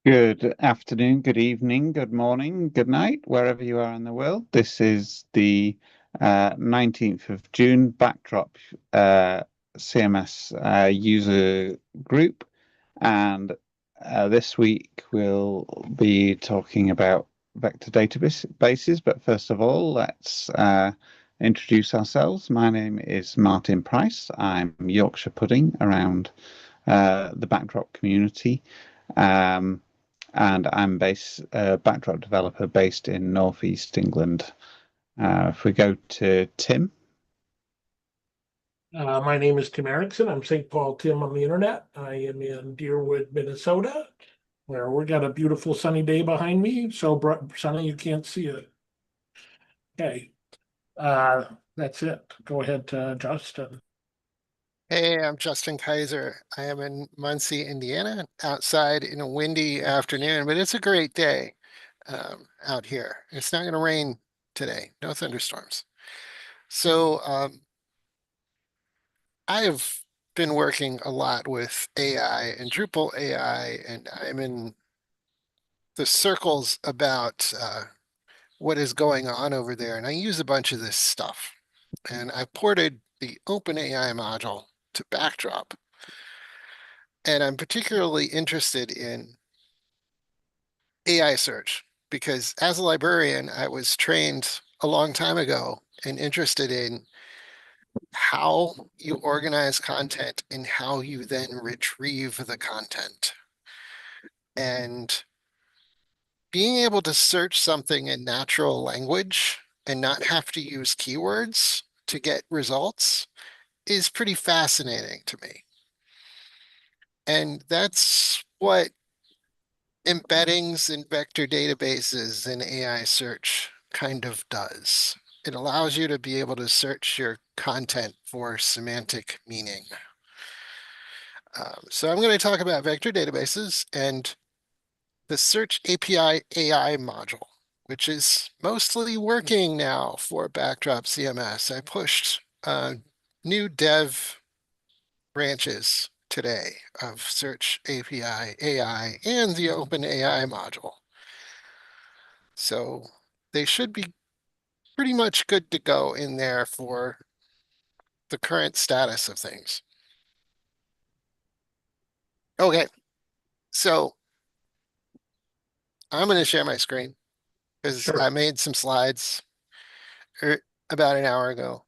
Good afternoon, good evening, good morning, good night, wherever you are in the world. This is the 19th of June Backdrop CMS user group. And this week we'll be talking about vector databases. But first of all, let's introduce ourselves. My name is Martin Price. I'm Yorkshire Pudding around the Backdrop community. And I'm a backdrop developer based in Northeast England. If we go to Tim. My name is Tim Erickson. I'm St. Paul Tim on the internet. I am in Deerwood, Minnesota, where we got a beautiful sunny day behind me. So bright, sunny you can't see it. Okay, that's it. Go ahead, Justin. Hey, I'm Justin Kaiser. I am in Muncie, Indiana, outside in a windy afternoon, but it's a great day out here. It's not going to rain today, no thunderstorms. So I have been working a lot with AI and Drupal AI, and I'm in the circles about what is going on over there. And I use a bunch of this stuff. And I ported the OpenAI module to Backdrop. And I'm particularly interested in AI search because as a librarian, I was trained a long time ago and interested in how you organize content and how you then retrieve the content. And being able to search something in natural language and not have to use keywords to get results is pretty fascinating to me. And that's what embeddings in vector databases and AI search kind of does. It allows you to be able to search your content for semantic meaning. So I'm going to talk about vector databases and the Search API AI module, which is mostly working now for Backdrop CMS. I pushed new dev branches today of Search API AI and the OpenAI module. So they should be pretty much good to go in there for the current status of things. Okay, so I'm going to share my screen because Sure. I made some slides about an hour ago.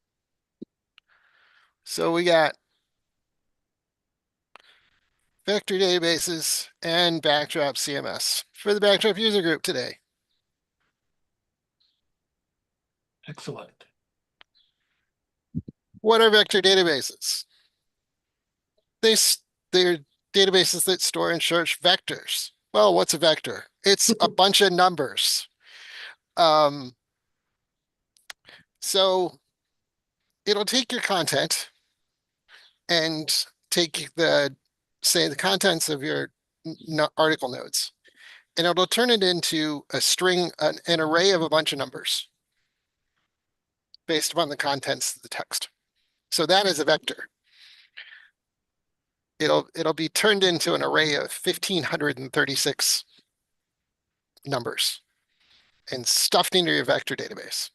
So we got vector databases and Backdrop CMS for the Backdrop user group today. Excellent. What are vector databases? They're databases that store and search vectors. Well, what's a vector? It's a bunch of numbers. So it'll take your content and take say the contents of your article nodes, and it'll turn it into a string, an array of a bunch of numbers based upon the contents of the text. So that is a vector. It'll be turned into an array of 1,536 numbers and stuffed into your vector database.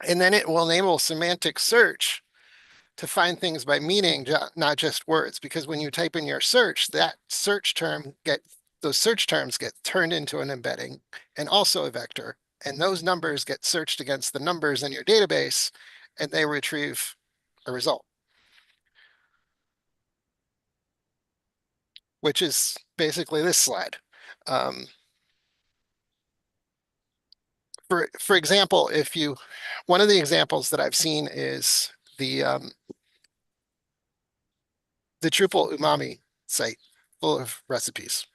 And then it will enable semantic search to find things by meaning, not just words, because when you type in your search, those search terms get turned into an embedding and also a vector, and those numbers get searched against the numbers in your database, and they retrieve a result, which is basically this slide. For example, one of the examples that I've seen is the Drupal Umami site full of recipes.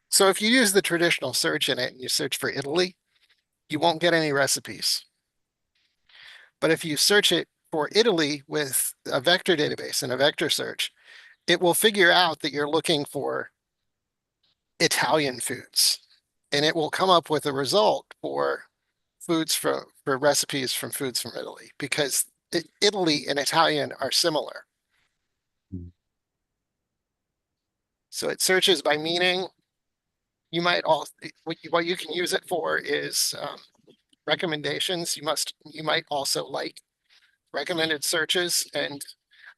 So if you use the traditional search in it and you search for Italy, you won't get any recipes. But if you search it for Italy with a vector database and a vector search, it will figure out that you're looking for Italian foods, and it will come up with a result for recipes from foods from Italy, because Italy and Italian are similar. So it searches by meaning you might also, what you can use it for is recommendations. You might also like recommended searches. And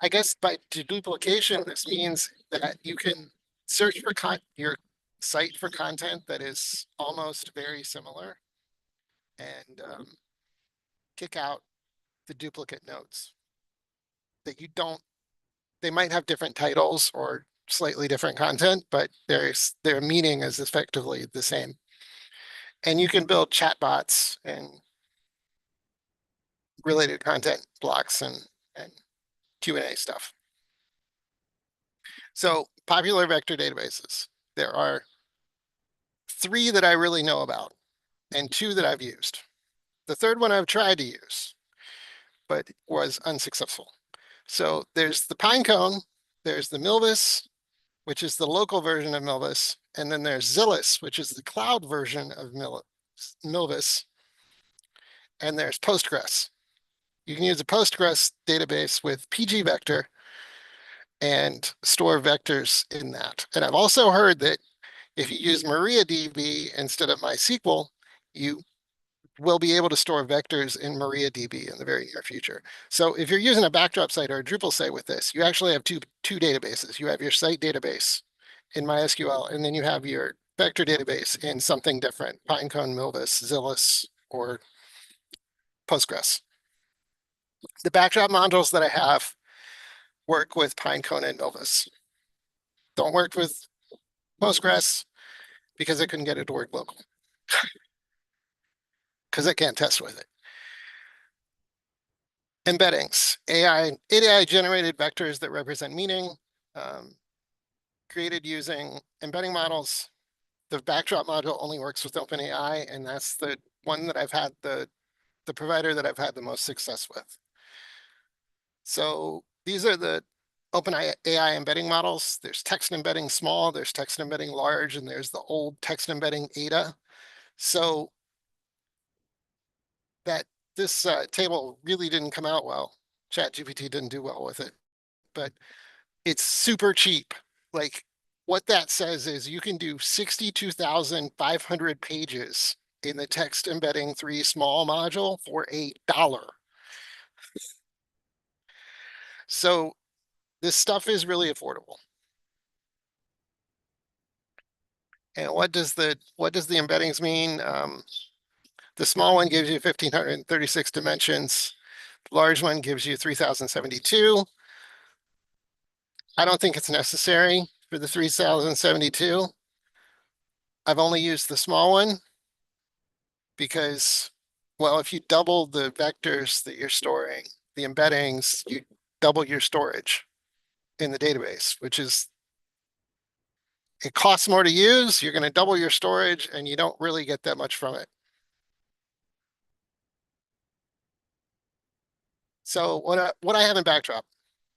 I guess by deduplication, this means that you can search for your site for content that is almost very similar and kick out the duplicate nodes that you don't, they might have different titles or slightly different content, but their meaning is effectively the same. And you can build chatbots and related content blocks and Q&A stuff. So popular vector databases. There are 3 that I really know about and 2 that I've used. The third one I've tried to use, but was unsuccessful. So there's the Pinecone, there's the Milvus, which is the local version of Milvus, and then there's Zillis, which is the cloud version of Milvus, and there's Postgres. You can use a Postgres database with pgvector and store vectors in that. And I've also heard that if you use MariaDB instead of MySQL, you will be able to store vectors in MariaDB in the very near future. So if you're using a backdrop site or a Drupal site with this, you actually have two databases. You have your site database in MySQL, and then you have your vector database in something different, Pinecone, Milvus, Zillis, or Postgres. The backdrop modules that I have work with Pinecone and Milvus. Don't work with Postgres because I couldn't get it to work local. Because I can't test with it. Embeddings, AI generated vectors that represent meaning, created using embedding models. The backdrop module only works with OpenAI, and that's the one that I've had, the provider that I've had the most success with. So these are the OpenAI embedding models. There's text embedding small, there's text embedding large, and there's the old text embedding Ada. So that this table really didn't come out well. ChatGPT didn't do well with it, but it's super cheap. Like what that says is you can do 62,500 pages in the text embedding 3 small module for $1. So this stuff is really affordable. And what does the embeddings mean? The small one gives you 1,536 dimensions. The large one gives you 3,072. I don't think it's necessary for the 3,072. I've only used the small one because, well, if you double the vectors that you're storing, the embeddings, you double your storage in the database, which is, it costs more to use. You're going to double your storage and you don't really get that much from it. So what I have in Backdrop.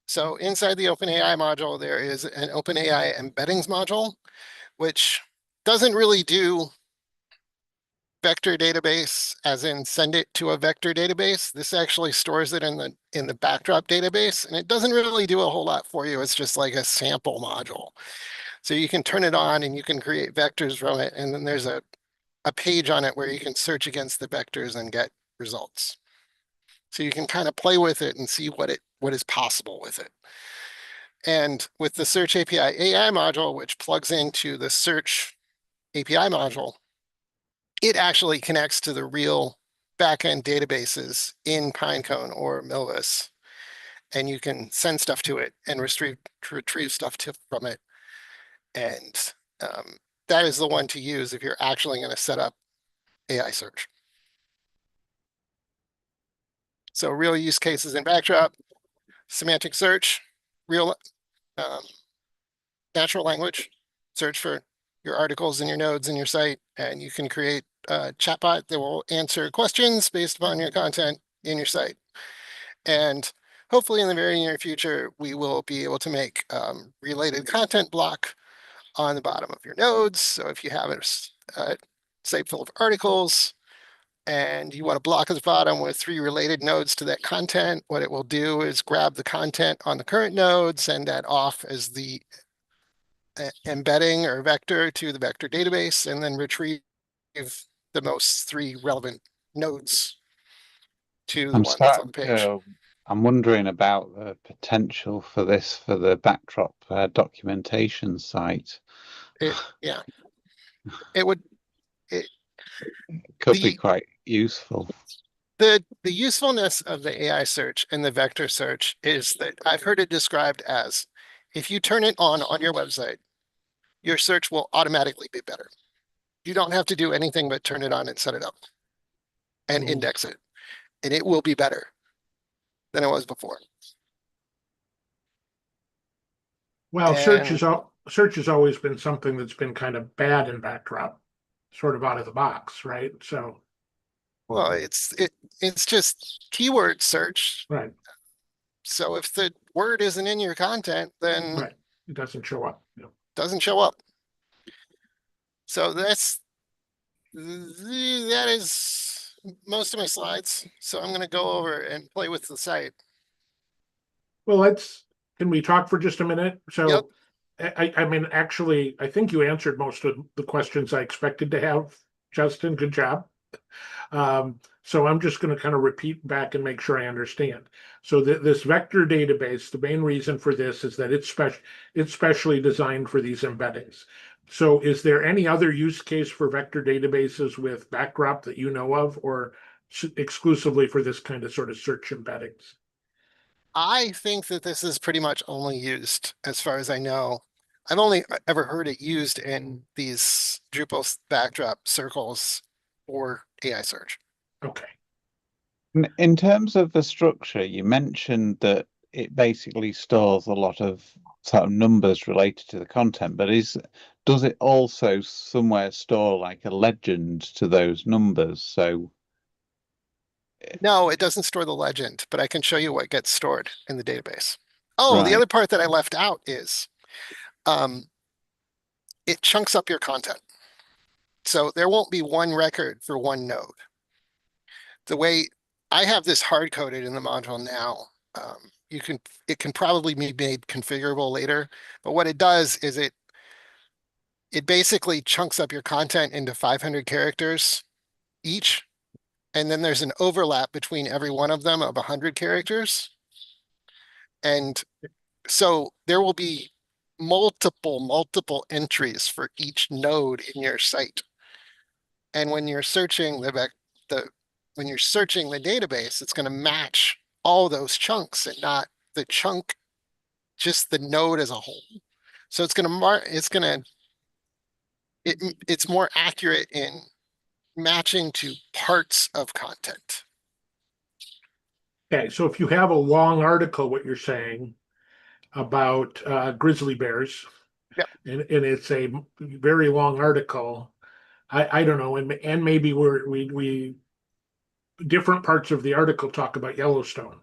So inside the OpenAI module, there is an OpenAI embeddings module, which doesn't really do vector database, as in send it to a vector database. This actually stores it in the Backdrop database, and it doesn't really do a whole lot for you. It's just like a sample module. So you can turn it on and you can create vectors from it, and then there's a page on it where you can search against the vectors and get results. So you can kind of play with it and see what is possible with it. And with the Search API AI module, which plugs into the Search API module, it actually connects to the real backend databases in Pinecone or Milvus. And you can send stuff to it and retrieve stuff from it. And that is the one to use if you're actually going to set up AI search. So real use cases in Backdrop, semantic search, real natural language search for your articles and your nodes in your site, and you can create a chatbot that will answer questions based upon your content in your site. And hopefully in the very near future, we will be able to make related content block on the bottom of your nodes. So if you have a site full of articles and you want to block at the bottom with 3 related nodes to that content, what it will do is grab the content on the current node, send that off as the embedding or vector to the vector database and then retrieve the most 3 relevant nodes to the one that's on the page. I'm wondering about the potential for this for the backdrop documentation site. Yeah, it would. Could be quite useful. The usefulness of the AI search and the vector search is that I've heard it described as, if you turn it on your website, your search will automatically be better. You don't have to do anything but turn it on and set it up and index it, and it will be better than it was before. Well, search has always been something that's been kind of bad in backdrop, sort of out of the box, right? So, well, it's just keyword search. right, So if the word isn't in your content, then right, it doesn't show up. doesn't show up. So that is most of my slides. So I'm going to go over and play with the site. Well, can we talk for just a minute? So, Yep. I mean, actually, I think you answered most of the questions I expected to have, Justin. Good job. So I'm just going to kind of repeat back and make sure I understand. So this vector database, the main reason for this is that it's specially designed for these embeddings. So is there any other use case for vector databases with backdrop that you know of, or exclusively for this kind of sort of search embeddings? I think that this is pretty much only used, as far as I know. I've only ever heard it used in these Drupal backdrop circles or AI search. Okay. In terms of the structure, you mentioned that it basically stores a lot of sort of numbers related to the content, but does it also somewhere store like a legend to those numbers? So no, it doesn't store the legend, but I can show you what gets stored in the database. Oh, right. The other part that I left out is it chunks up your content. So there won't be one record for one node. The way I have this hard coded in the module now, it can probably be made configurable later, but what it does is it basically chunks up your content into 500 characters each, and then there's an overlap between every one of them of 100 characters. And so there will be multiple entries for each node in your site. And when you're searching when you're searching the database, it's going to match all those chunks and not the chunk, just the node as a whole. So it's more accurate in matching to parts of content. Okay, so if you have a long article, what you're saying about grizzly bears, Yep. and it's a very long article, I don't know, and maybe we different parts of the article talk about Yellowstone,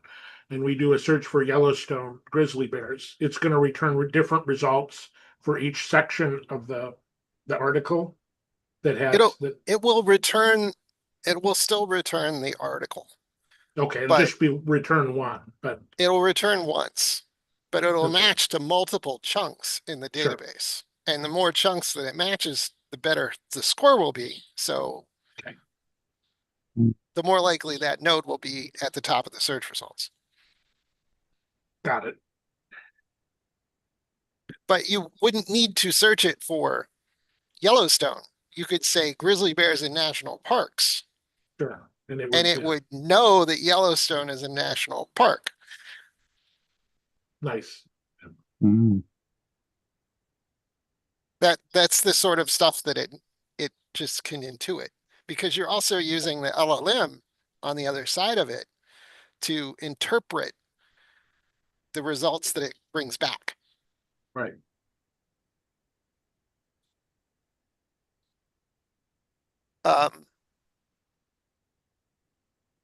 and we do a search for Yellowstone grizzly bears. It's going to return different results for each section of the article that has it will still return the article. Okay, it'll just be return one, but it'll return once, but it'll Okay. match to multiple chunks in the Sure. database. And the more chunks that it matches, the better the score will be. So Okay. the more likely that node will be at the top of the search results. Got it. But you wouldn't need to search it for Yellowstone. You could say grizzly bears in national parks, Sure. And it would know that Yellowstone is a national park. Nice. Mm. That's the sort of stuff that it just can intuit, because you're also using the LLM on the other side of it to interpret the results that it brings back. Right.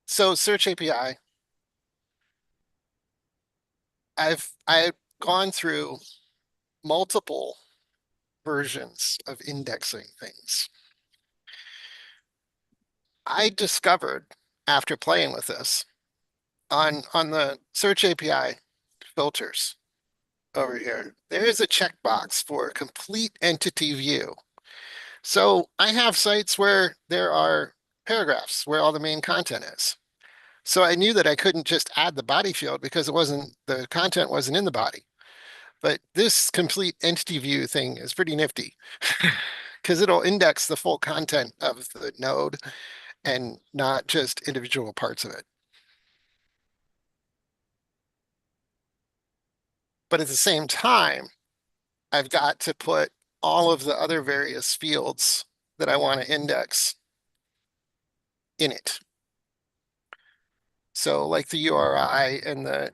So Search API, I've gone through multiple versions of indexing things. I discovered after playing with this on the Search API filters, over here, there is a checkbox for complete entity view. So I have sites where there are paragraphs where all the main content is. So I knew that I couldn't just add the body field because the content wasn't in the body. But this complete entity view thing is pretty nifty because it'll index the full content of the node and not just individual parts of it. But at the same time, I've got to put all of the other various fields that I want to index in it. So like the URI and the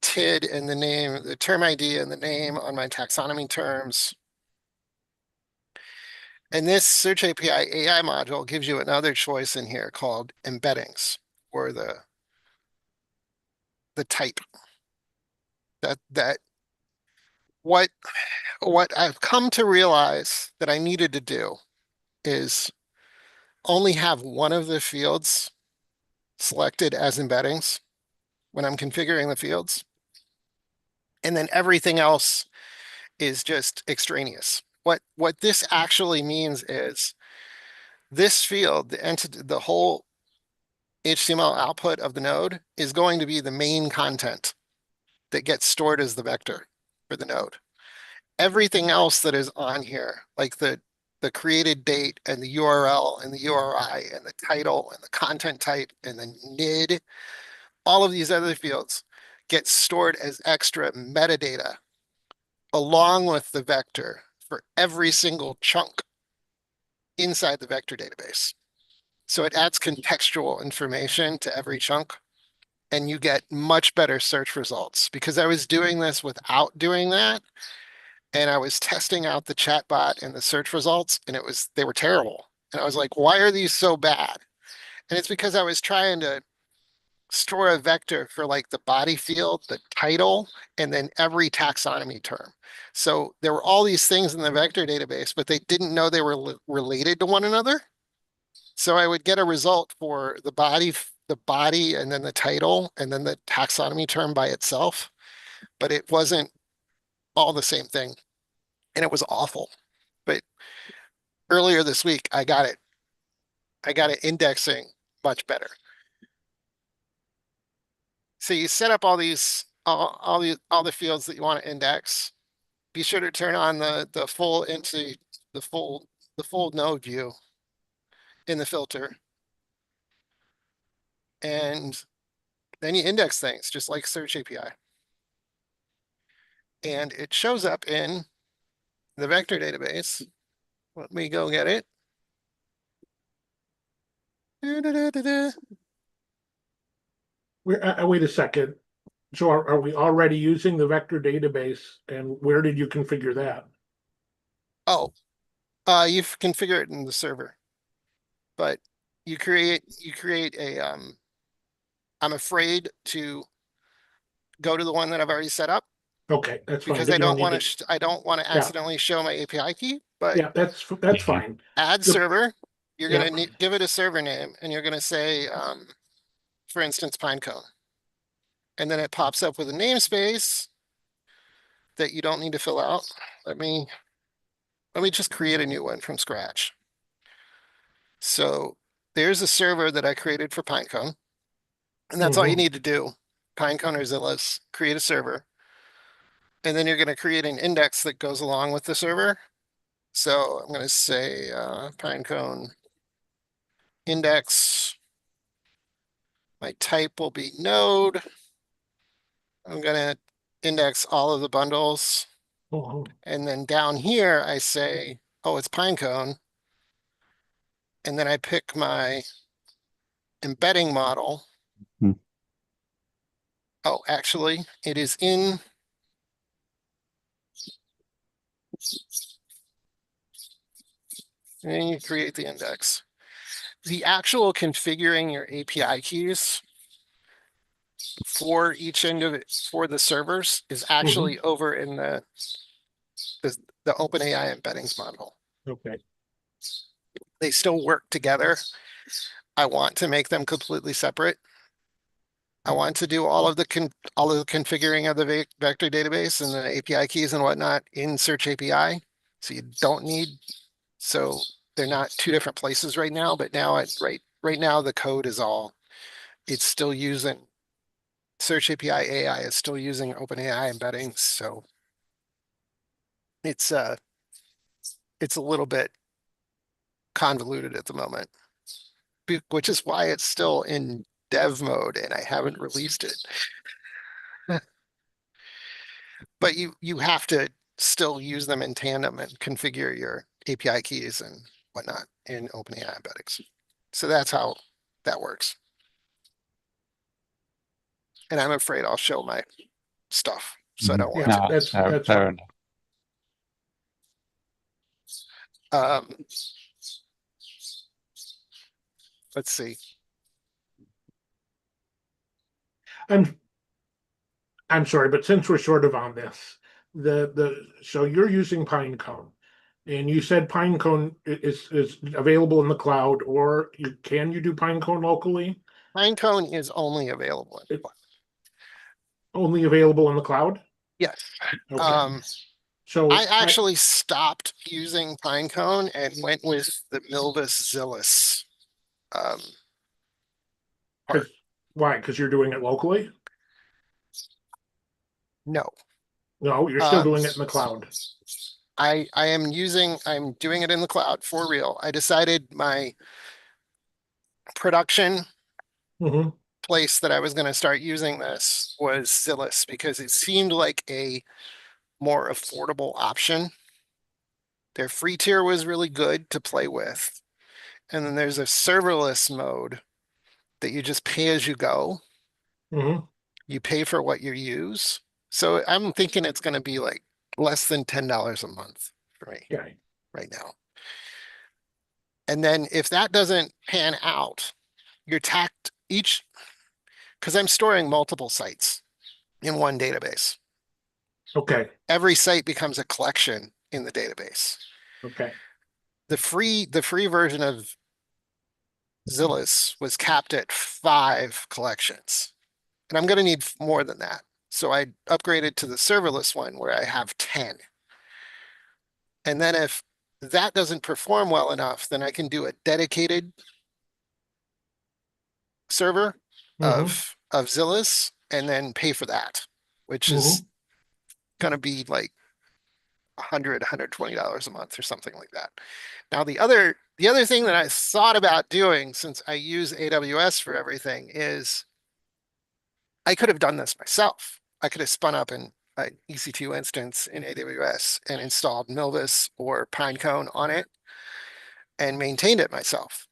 TID and the name, the term ID and the name on my taxonomy terms. And this Search API AI module gives you another choice in here called embeddings, or the type. What I've come to realize that I needed to do is only have one of the fields selected as embeddings when I'm configuring the fields. And then everything else is just extraneous. What this actually means is this field, the entity, the whole HTML output of the node is going to be the main content that gets stored as the vector for the node. Everything else that is on here, like the created date and the URL and the URI and the title and the content type and the NID, all of these other fields get stored as extra metadata along with the vector for every single chunk inside the vector database. So it adds contextual information to every chunk, and you get much better search results because I was doing this without doing that. And I was testing out the chatbot and the search results, and they were terrible. And I was like, why are these so bad? And it's because I was trying to store a vector for like the body field, the title, and then every taxonomy term. So there were all these things in the vector database, but they didn't know they were related to one another. So I would get a result for the body and then the title and then the taxonomy term by itself, but it wasn't all the same thing. And it was awful. But earlier this week, I got it indexing much better. So you set up all the fields that you want to index. Be sure to turn on the full node view in the filter. And then you index things just like Search API. And it shows up in the vector database. Let me go get it. Wait a second. So are we already using the vector database, and where did you configure that? Oh, you've configured it in the server, but you create a I'm afraid to go to the one that I've already set up Okay, that's fine. because Then I you don't need want to I don't want to accidentally show my API key. But Yeah, that's fine. add Yep. server, you're Yeah. gonna give it a server name, and you're gonna say, for instance, Pinecone, and then it pops up with a namespace that you don't need to fill out. Let me just create a new one from scratch. So there's a server that I created for Pinecone, and that's all you Mhm. need to do. Pinecone or Zillow, create a server, and then you're going to create an index that goes along with the server. So I'm going to say Pinecone index. My type will be node. I'm going to index all of the bundles. Mhm. And then down here, I say, oh, it's Pinecone. And then I pick my embedding model. Hmm. Oh, actually, it is in. And then you create the index. The actual configuring your API keys for each end of it for the servers is actually over in the OpenAI embeddings module. Okay. They still work together. I want to make them completely separate. I want to do all of the configuring of the vector database and the API keys and whatnot in Search API. So you don't need, so they're not two different places right now, but now right now the code is all, it's still using Search API AI is still using OpenAI embeddings, so it's a little bit convoluted at the moment, which is why it's still in dev mode and I haven't released it. But you have to still use them in tandem and configure your API keys and whatnot in OpenAI embeddings. So that's how that works. And I'm afraid I'll show my stuff, so I don't want Yeah, No, that's fair fine. enough. to. Let's see. I'm sorry, but since we're sort of on this, so you're using Pinecone, and you said Pinecone is available in the cloud, or can you do Pinecone locally? Pinecone is only available in the cloud. Only available in the cloud? Yes. Okay. So I actually stopped using Pinecone and went with the Milvus Zillus. Why? Because you're doing it locally? No, No, you're still doing it in the cloud. I'm doing it in the cloud for real. I decided my production Mhm. place that I was going to start using this was Zillus because it seemed like a more affordable option. Their free tier was really good to play with. And then there's a serverless mode that you just pay as you go. Mhm. You pay for what you use. So I'm thinking it's going to be like less than $10 a month for me Okay. right now. And then if that doesn't pan out, you're tacked each, because I'm storing multiple sites in one database. Okay. Every site becomes a collection in the database. Okay. The free version of Zillus was capped at 5 collections. And I'm going to need more than that. So I upgraded to the serverless one where I have 10. And then if that doesn't perform well enough, then I can do a dedicated server Mhm. of Zillus and then pay for that, which is going to be like $120 a month or something like that. Now, the other thing that I thought about doing, since I use AWS for everything, is I could have done this myself. I could have spun up an EC2 instance in AWS and installed Milvus or Pinecone on it and maintained it myself.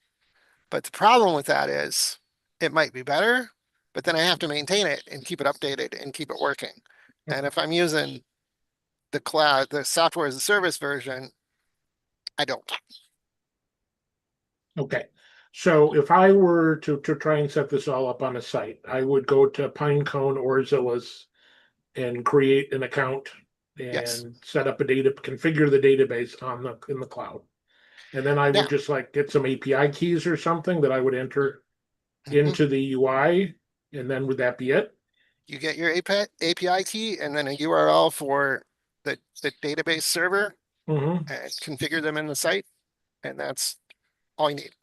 But the problem with that is it might be better, but then I have to maintain it and keep it updated and keep it working. And if I'm using the cloud, the software as a service version, I don't. Okay. So if I were to try and set this all up on a site, I would go to Pinecone or Zillus and create an account Yes. and set up configure the database in the cloud. And then I Now, would just like get some API keys or something that I would enter into the UI, and then would that be it? you get your API key and then a URL for the database server Mm-hmm. and configure them in the site. And that's all you need.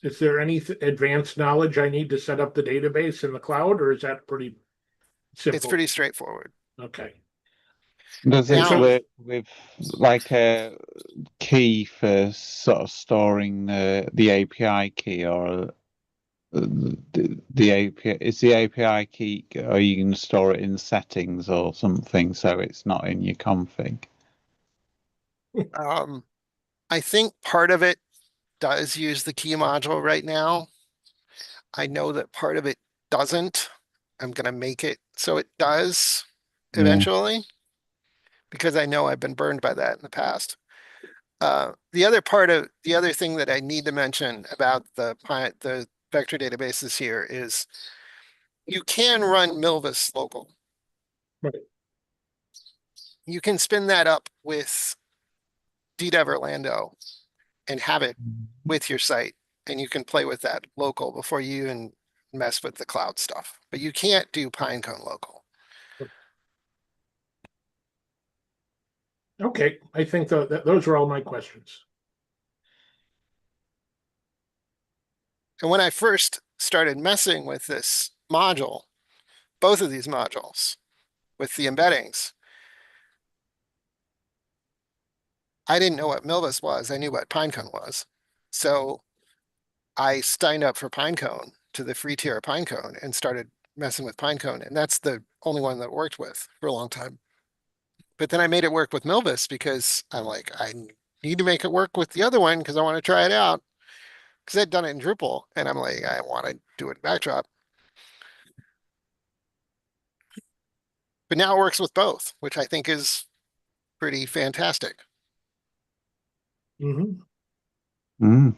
Is there any advanced knowledge I need to set up the database in the cloud, or is that pretty simple? It's pretty straightforward. Okay. Does it Now- work with like a key for sort of storing the API key, or the API is the API key, or you can store it in settings or something so it's not in your config? I think part of it does use the key module right now. I know that part of it doesn't. I'm going to make it so it does Yeah. eventually, because I know I've been burned by that in the past. The other thing that I need to mention about the vector databases here is you can run Milvus local. Right. You can spin that up with DDEV Orlando and have it with your site, and you can play with that local before you even mess with the cloud stuff, but you can't do Pinecone local. Okay, I think those are all my questions. And when I first started messing with this module, both of these modules with the embeddings, I didn't know what Milvus was. I knew what Pinecone was. So I signed up for Pinecone to the free tier of Pinecone and started messing with Pinecone. And that's the only one that worked with for a long time. But then I made it work with Milvus because I'm like, I need to make it work with the other one because I want to try it out. Because I'd done it in Drupal and I'm like, I want to do it in Backdrop. But now it works with both, which I think is pretty fantastic. Mhm. Mm.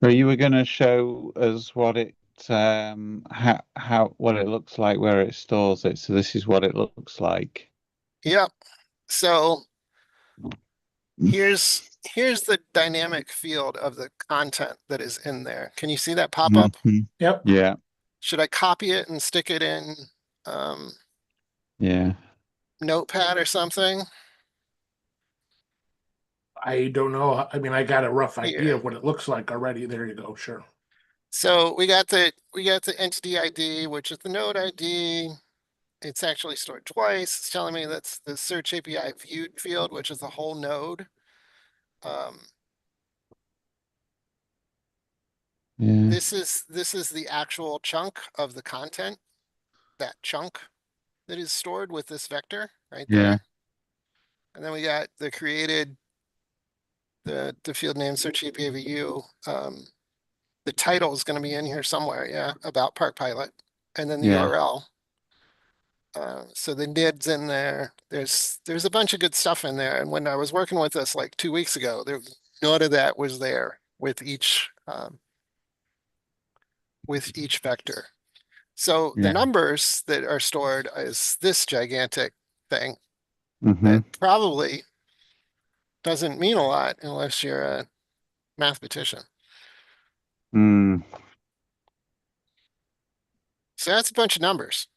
So you were going to show us what it what it looks like, where it stores it. So this is what it looks like. Yep. So here's the dynamic field of the content that is in there. Can you see that pop up? Mhm. Yep. Yeah, Should I copy it and stick it in yeah. Notepad or something? I don't know. I mean, I got a rough idea Here. of what it looks like already. There you go. Sure. So we got the entity ID, which is the node ID. It's actually stored twice. It's telling me that's the search API viewed field, which is the whole node. Yeah. This is the actual chunk of the content, that chunk that is stored with this vector right Yeah. there. And then we got the created, the field name search API view. The title is going to be in here somewhere, yeah, about Park Pilot, and then the Yeah. URL. So the NID's in there. There's a bunch of good stuff in there. And when I was working with this like 2 weeks ago, none of that was there with each vector. So the Yeah. numbers that are stored is this gigantic thing Mm-hmm. that probably doesn't mean a lot unless you're a mathematician. Mm. So that's a bunch of numbers.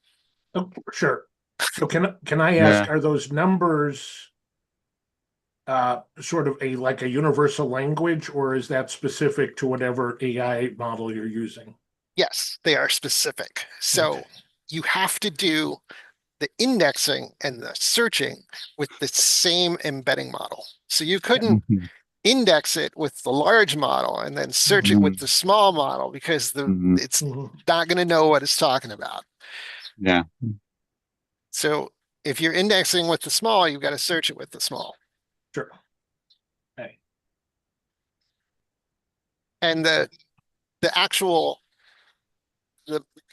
Oh, sure. So can I Yeah. ask, are those numbers sort of like a universal language, or is that specific to whatever AI model you're using? Yes, they are specific. So Okay. you have to do the indexing and the searching with the same embedding model. So you couldn't Mhm. index it with the large model and then search it with the small model because Mhm. it's Mhm. not going to know what it's talking about. Yeah. So if you're indexing with the small, you've got to search it with the small. Sure. Okay. And the actual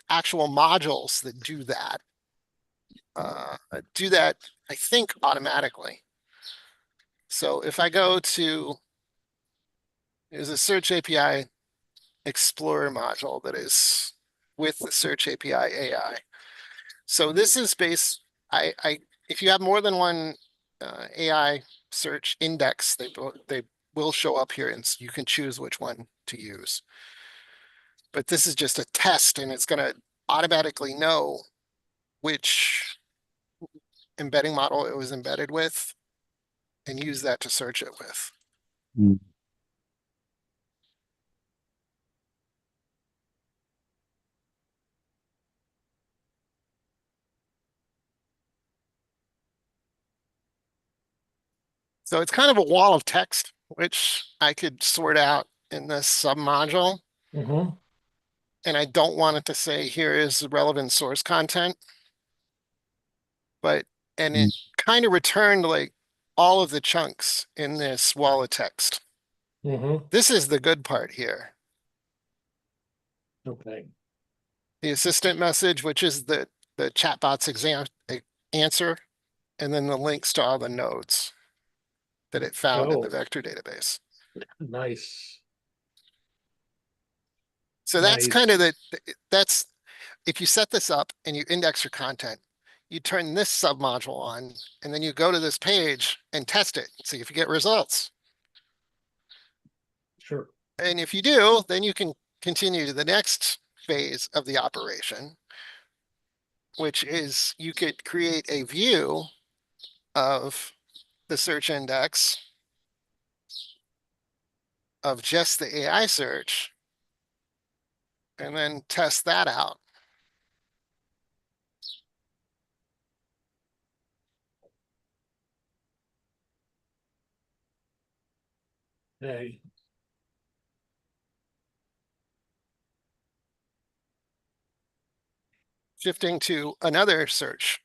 modules that do that, I think, automatically. So if I go to, there's a Search API Explorer module that is with the Search API AI. So this is if you have more than one AI search index, they will show up here and you can choose which one to use. But this is just a test and it's going to automatically know which embedding model it was embedded with and use that to search it with. Mm. So it's kind of a wall of text, which I could sort out in this submodule. Mm-hmm. And I don't want it to say, here is the relevant source content. And it kind of returned like all of the chunks in this wall of text. Mm-hmm. This is the good part here. Okay. The assistant message, which is the chatbot's answer, and then the links to all the nodes that it found in the vector database. Nice. So that's Nice. kind of if you set this up and you index your content, you turn this submodule on, and then you go to this page and test it, see if you get results. Sure. And if you do, then you can continue to the next phase of the operation, which is you could create a view of the search index of just the AI search and then test that out. Okay. Shifting to another search.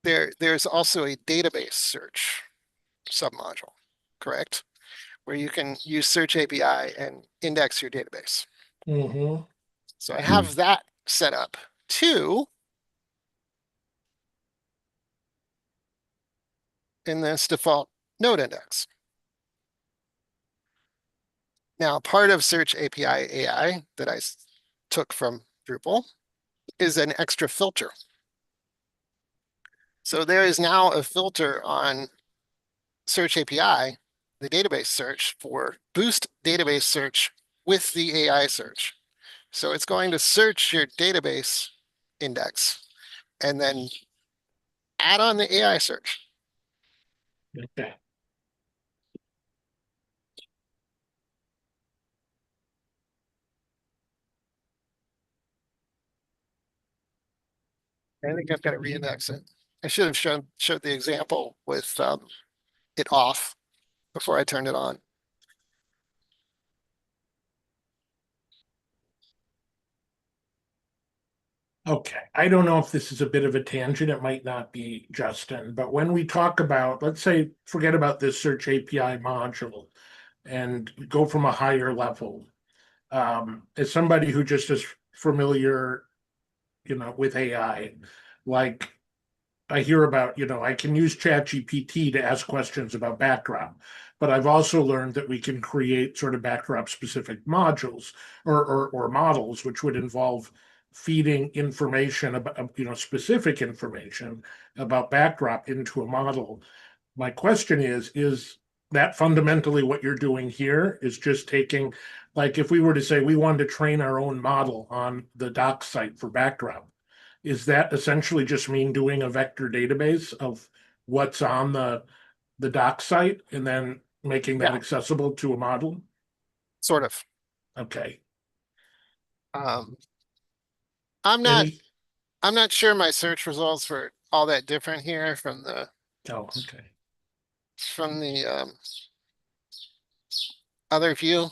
There's also a database search submodule, correct? Where you can use Search API and index your database. Mm-hmm. So I have that set up too in this default node index. Now, part of Search API AI that I took from Drupal is an extra filter. So there is now a filter on Search API, the database search, for boost database search with the AI search. So it's going to search your database index and then add on the AI search. Okay. I think I've got to reindex it. I should have showed the example with it off before I turned it on. Okay, I don't know if this is a bit of a tangent, it might not be, Justin, but when we talk about, let's say, forget about this Search API module and go from a higher level. As somebody who just is familiar, with AI, like I hear about, I can use ChatGPT to ask questions about backdrop, but I've also learned that we can create sort of backdrop specific modules or models, which would involve feeding information about, specific information about backdrop into a model. My question is that fundamentally what you're doing here is just taking, like if we were to say we wanted to train our own model on the doc site for backdrop, is that essentially just mean doing a vector database of what's on the doc site and then making that Yeah. accessible to a model? Sort of. Okay. I'm not Any, I'm not sure my search results were all that different here from the okay. Other view.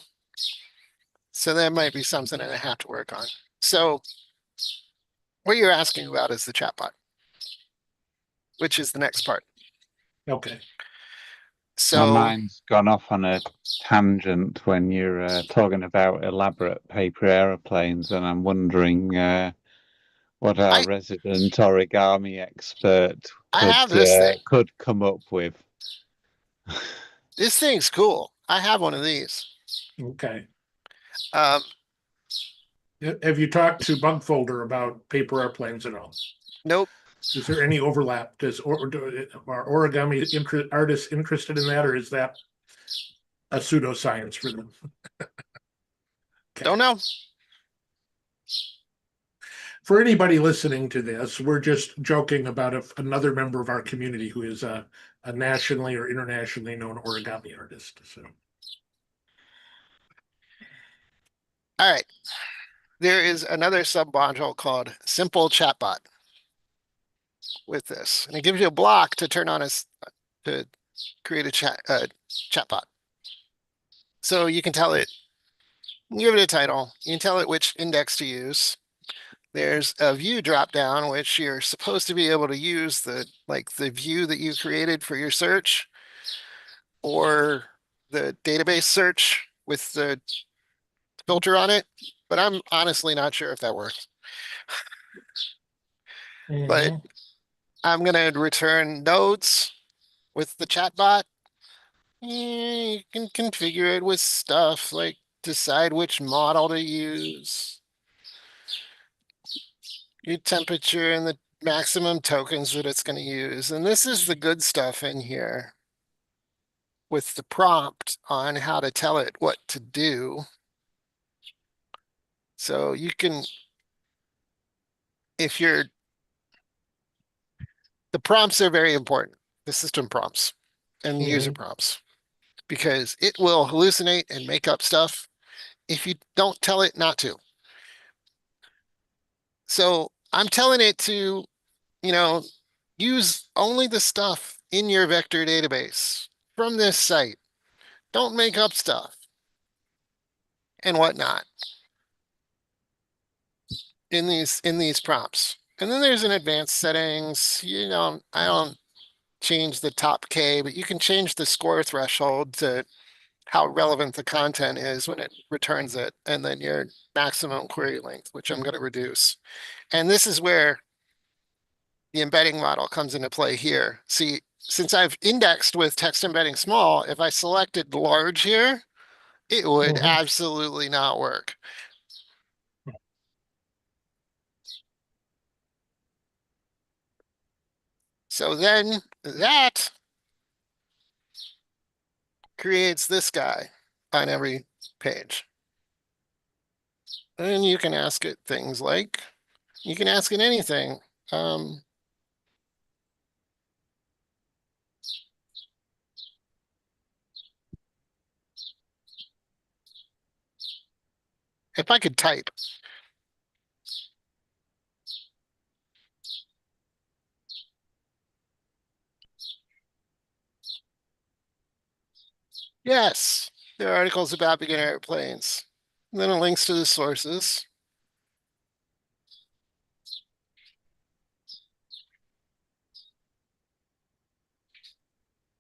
So that might be something that I have to work on. So what you're asking about is the chatbot, which is the next part. Okay. My So mind's gone off on a tangent when you're talking about elaborate paper aeroplanes, and I'm wondering what our I resident origami expert I have this thing. could come up with. This thing's cool. I have one of these. Okay. Um, Have you talked to Bugfolder about paper airplanes at all? nope. Is there any overlap? Are origami artists interested in that, or is that a pseudoscience for them? Don't know. For anybody listening to this, we're just joking about another member of our community who is a nationally or internationally known origami artist. So, All right. There is another submodule called Simple Chatbot with this, and it gives you a block to turn on to create a chatbot. So you can tell it, give it a title. You can tell it which index to use. There's a view drop down, which you're supposed to be able to use the view that you created for your search or the database search with the filter on it. But I'm honestly not sure if that works. But I'm going to return nodes with the chatbot. You can configure it with stuff like decide which model to use, your temperature and the maximum tokens that it's going to use. And this is the good stuff in here with the prompt on how to tell it what to do. So you can, if you're, the prompts are very important, the system prompts and the user prompts, because it will hallucinate and make up stuff if you don't tell it not to. So I'm telling it to, use only the stuff in your vector database from this site. Don't make up stuff and whatnot in these prompts. And then there's an advanced settings. I don't change the top K, but you can change the score threshold to how relevant the content is when it returns it, and then your maximum query length, which I'm going to reduce. And this is where the embedding model comes into play here. See, since I've indexed with text embedding small, if I selected large here, it would absolutely not work. So then that creates this guy on every page. And you can ask it things like, you can ask it anything. If I could type. Yes, there are articles about beginner airplanes. And then it links to the sources.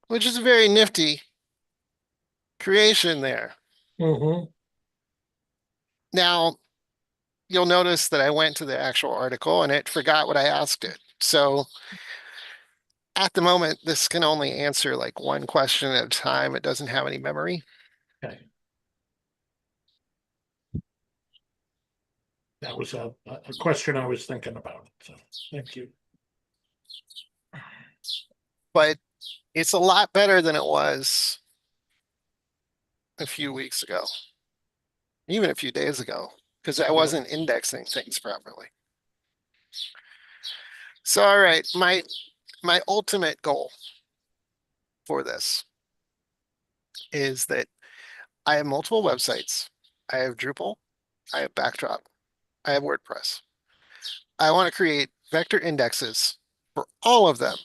Which is a very nifty creation there. Now, you'll notice that I went to the actual article and it forgot what I asked it. So at the moment, this can only answer like one question at a time. It doesn't have any memory. Okay. That was a question I was thinking about. So thank you. But it's a lot better than it was a few weeks ago, even a few days ago, because I wasn't indexing things properly. So, all right, my ultimate goal for this is that I have multiple websites. I have Drupal, I have Backdrop, I have WordPress. I want to create vector indexes for all of them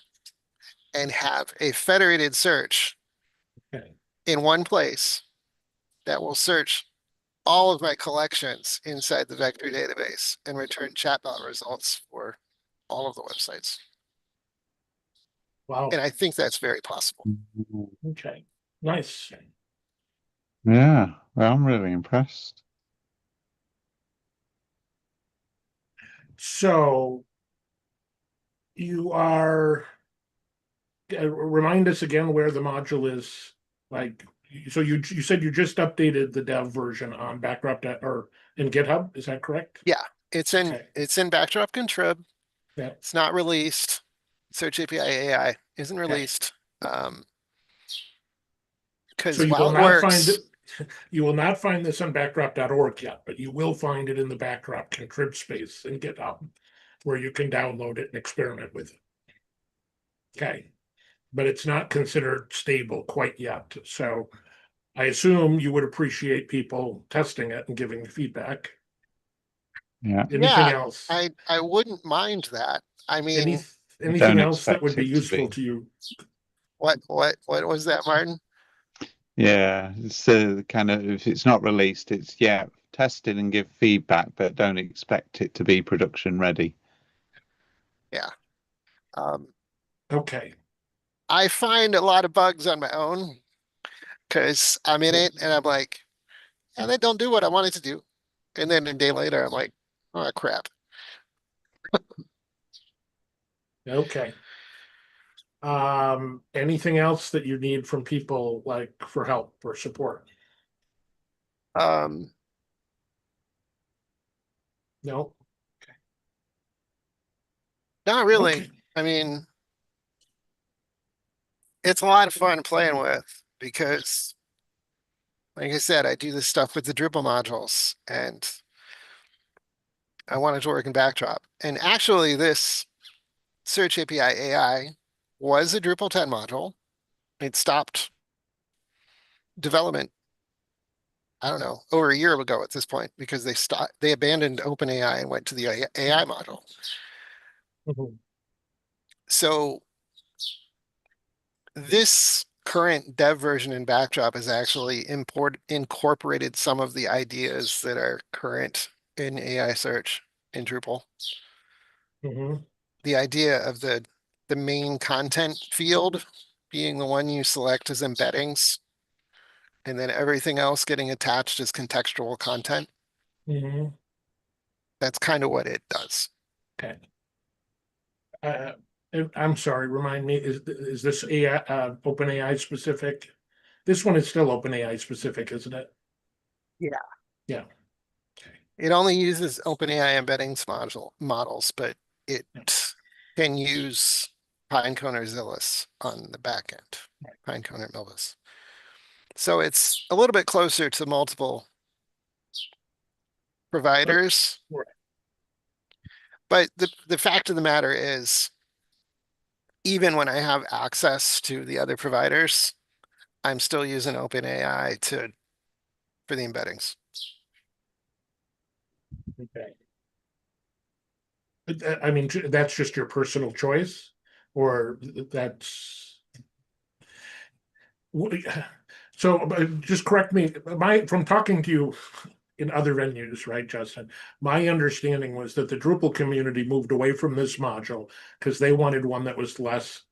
and have a federated search in one place that will search all of my collections inside the vector database and return chatbot results for all of the websites. Wow. And I think that's very possible. Okay. Nice. Yeah, well, I'm really impressed. So you are, remind us again where the module is. Like, so you said you just updated the dev version on Backdrop or in GitHub, is that correct? Yeah, it's in Backdrop Contrib. Yeah. It's not released. Search API AI isn't released. Because So while it works, you will not find this on backdrop.org yet, but you will find it in the Backdrop contrib space in GitHub, where you can download it and experiment with it. Okay, but it's not considered stable quite yet. So I assume you would appreciate people testing it and giving feedback. Yeah. Anything else? I wouldn't mind that. I mean, anything else that expect would be it to useful be. to you? what was that, Martin? Yeah, it's kind of, if it's not released, it's test it and give feedback, but don't expect it to be production ready. Yeah. Okay. I find a lot of bugs on my own because I'm in it and I'm like, yeah, they don't do what I want it to do. And then a day later, I'm like, oh crap. Okay. Anything else that you need from people, like for help or support? No. Not really. Okay. I mean, it's a lot of fun playing with because, like I said, I do this stuff with the Drupal modules and I want it to work in Backdrop. And actually this Search API AI was a Drupal 10 module. It stopped development, I don't know, over a year ago at this point, because they abandoned OpenAI and went to the AI module. Mhm. So this current dev version in Backdrop has actually incorporated some of the ideas that are current in AI search in Drupal. Mhm. The idea of the main content field being the one you select as embeddings, and then everything else getting attached as contextual content. Mhm. That's kind of what it does. Okay. I'm sorry, remind me, is this AI, OpenAI specific? This one is still OpenAI specific, isn't it? Yeah. Yeah. Okay. It only uses OpenAI embeddings models, but it Yeah. can use Pinecone or Zillis on the back end, Pinecone or Milvus. So it's a little bit closer to multiple providers. Right. But the fact of the matter is, even when I have access to the other providers, I'm still using OpenAI for the embeddings. Okay. I mean, that's just your personal choice, or that's so. Just correct me. From talking to you in other venues, right, Justin? My understanding was that the Drupal community moved away from this module because they wanted one that was less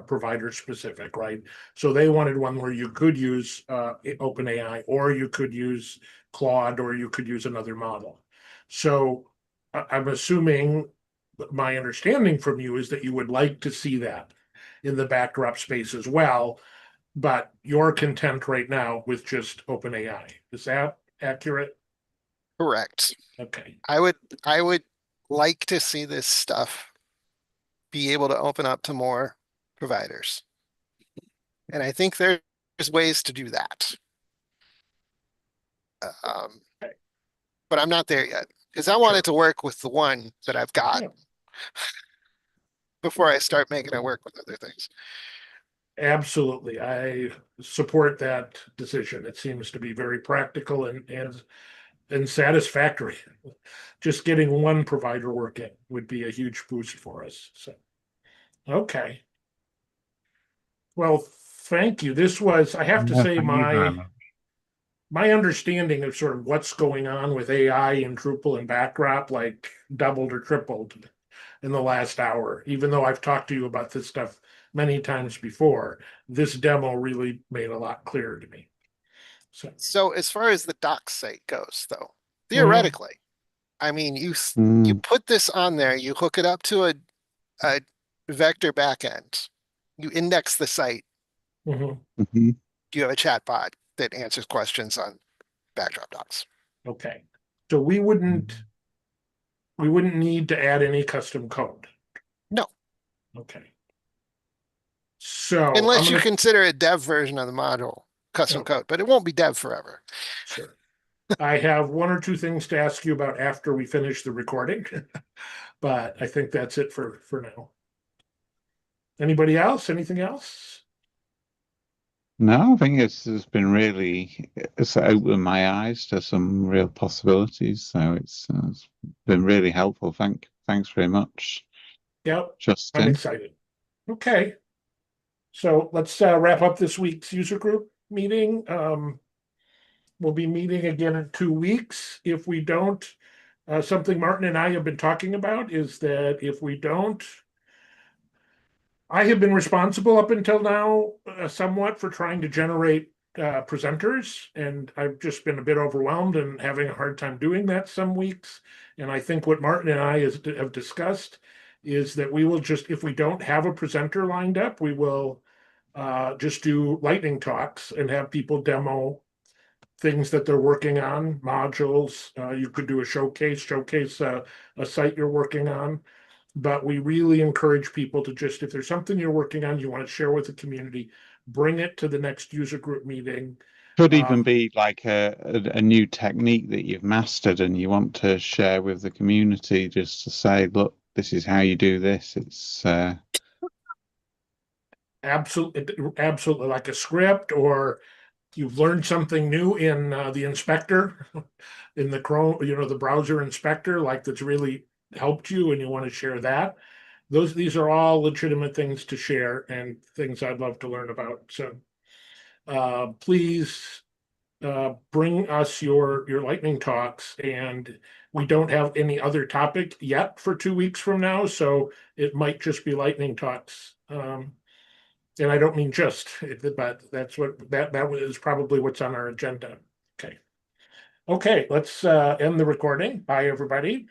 provider specific, right? So they wanted one where you could use OpenAI, or you could use Claude, or you could use another model. So I'm assuming, my understanding from you is that you would like to see that in the Backdrop space as well, but you're content right now with just OpenAI. Is that accurate? Correct. Okay. I would like to see this stuff be able to open up to more providers. And I think there's ways to do that. But I'm not there yet, because I want Sure. it to work with the one that I've got Yeah. before I start making it work with other things. Absolutely. I support that decision. It seems to be very practical and satisfactory. Just getting one provider working would be a huge boost for us. So, okay. Well, thank you. This was, I have to Yeah, say, thank you very much. my understanding of sort of what's going on with AI and Drupal and Backdrop like doubled or tripled in the last hour. Even though I've talked to you about this stuff many times before, this demo really made a lot clearer to me. So as far as the docs site goes, though, Mhm. theoretically, I mean, you Mm, put this on there, you hook it up to a vector backend, you index the site, Mhm. mhm. you have a chat bot that answers questions on Backdrop docs. Okay. So we wouldn't need to add any custom code. No, Okay. So I'm unless you gonna, consider a dev version of the module custom oh, code, but it won't be dev forever. sure. I have one or two things to ask you about after we finish the recording, but I think that's it for now. Anybody else? Anything else? No, I think it's been really, it's opened my eyes to some real possibilities. So it's been really helpful. Thanks very much, Yep, I'm Justin. excited. Okay. So let's wrap up this week's user group meeting. We'll be meeting again in 2 weeks. If we don't, something Martin and I have been talking about is that if we don't, I have been responsible up until now, somewhat for trying to generate presenters, and I've just been a bit overwhelmed and having a hard time doing that some weeks. And I think what Martin and I have discussed is that we will just, if we don't have a presenter lined up, we will just do lightning talks and have people demo things that they're working on, modules. You could do a showcase a site you're working on. But we really encourage people to just, if there's something you're working on, you want to share with the community, bring it to the next user group meeting. Could even be like a new technique that you've mastered and you want to share with the community, just to say, look, this is how you do this. It's absolutely like a script, or you've learned something new in the inspector, in the Chrome, the browser inspector, like that's really helped you and you want to share that. These are all legitimate things to share and things I'd love to learn about. So please bring us your lightning talks, and we don't have any other topic yet for 2 weeks from now, so it might just be lightning talks. And I don't mean just, but that's what that is probably what's on our agenda. Okay. Okay, let's end the recording. Bye, everybody.